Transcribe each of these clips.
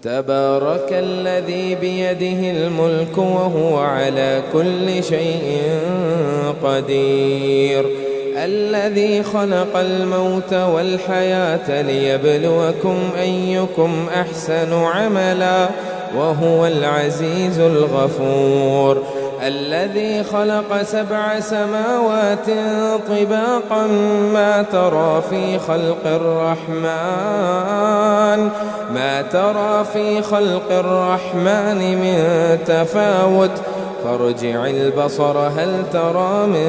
تبارك الذي بيده الملك وهو على كل شيء قدير. الذي خلق الموت والحياة ليبلوكم أيكم أحسن عملا وهو العزيز الغفور. الذي خلق 7 سماوات طباقا ما ترى في خلق الرحمن من تفاوت فارجع البصر هل ترى من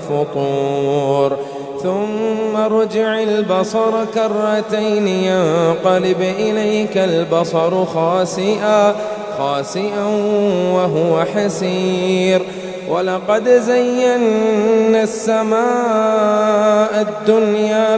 فطور ثم ارجع البصر كرتين ينقلب إليك البصر خاسئا وهو حسير. ولقد زينا السماء الدنيا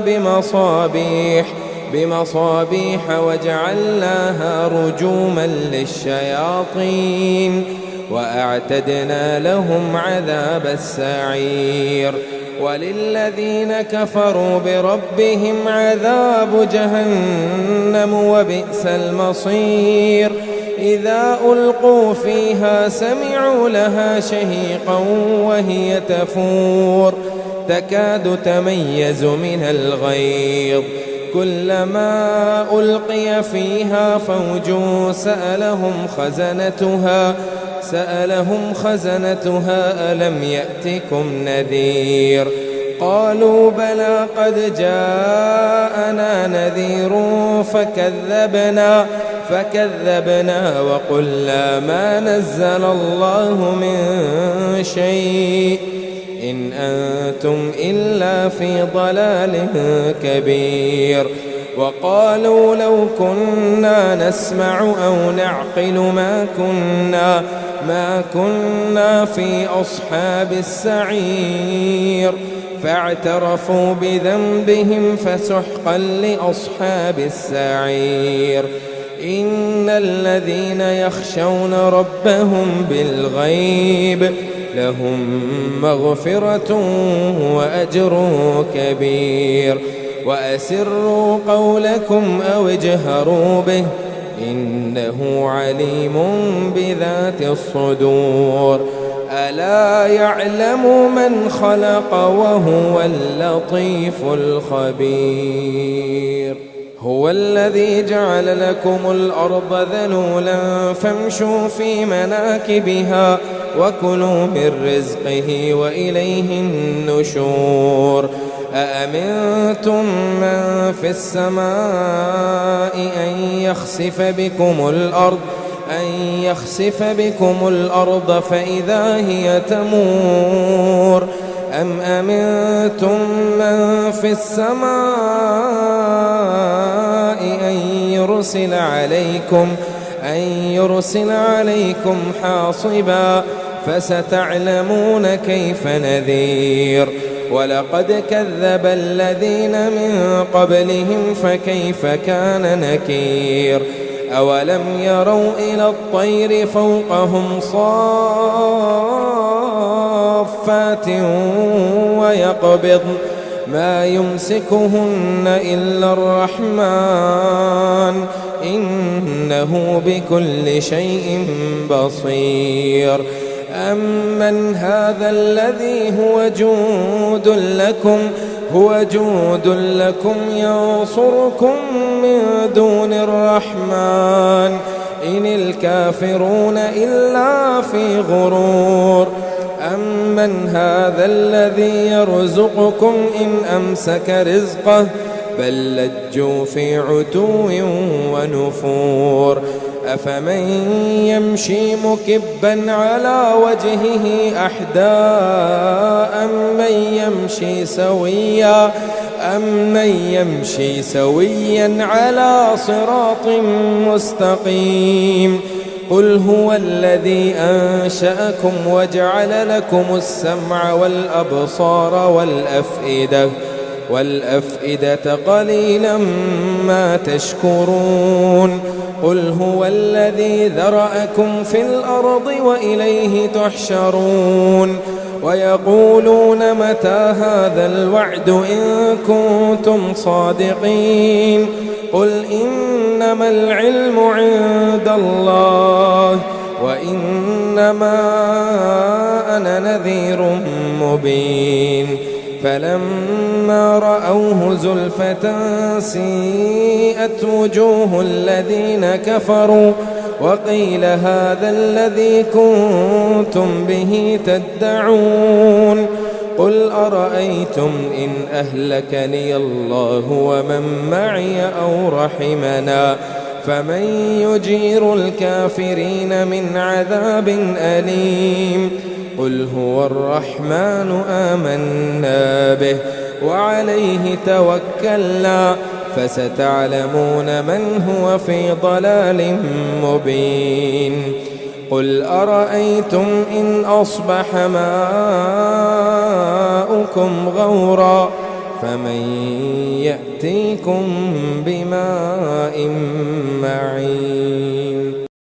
بمصابيح وجعلناها رجوما للشياطين وأعتدنا لهم عذاب السعير. وللذين كفروا بربهم عذاب جهنم وبئس المصير. إذا ألقوا فيها سمعوا لها شهيقا وهي تفور تكاد تميز من الغيظ كلما ألقي فيها فوج سألهم خزنتها ألم يأتكم نذير قالوا بلى قد جاءنا نذير فكذبنا وقلنا ما نزل الله من شيء إن أنتم إلا في ضلال كبير. وقالوا لو كنا نسمع أو نعقل ما كنا في أصحاب السعير فاعترفوا بذنبهم فسحقا لأصحاب السعير. إن الذين يخشون ربهم بالغيب لهم مغفرة وأجر كبير. وأسروا قولكم أو اجهروا به إنه عليم بذات الصدور. ألا يعلم من خلق وهو اللطيف الخبير. هو الذي جعل لكم الأرض ذلولا فامشوا في مناكبها وكلوا من رزقه وإليه النشور. أأمنتم من في السماء أن يخسف بكم الأرض فإذا هي تمور أم أمنتم من في السماء أن يرسل عليكم حاصبا فستعلمون كيف نذير. ولقد كذب الذين من قبلهم فكيف كان نكير. أولم يروا إلى الطير فوقهم صافات ويقبض ما يمسكهن إلا الرحمن إنه بكل شيء بصير. أمن هذا الذي هو جود لكم ينصركم من دون الرحمن إن الكافرون إلا في غرور. أمن هذا الذي يرزقكم إن أمسك رزقه بل لجوا في عتو ونفور. أفمن يمشي مكبا على وجهه أحدى أمن يمشي سويا على صراط مستقيم. قل هو الذي أنشأكم وجعل لكم السمع والأبصار والأفئدة قليلا ما تشكرون. قل هو الذي ذرأكم في الأرض وإليه تحشرون. ويقولون متى هذا الوعد إن كنتم صادقين. قل إنما العلم عند الله وإنما أنا نذير مبين فلما رأوه زلفة سيئت وجوه الذين كفروا وقيل هذا الذي كنتم به تدعون قل أرأيتم إن أهلكني الله ومن معي أو رحمنا فمن يجير الكافرين من عذاب أليم قل هو الرحمن آمنا به وعليه توكلنا فستعلمون من هو في ضلال مبين قل أرأيتم إن أصبح ماؤكم غورا فمن يأتيكم بماء معين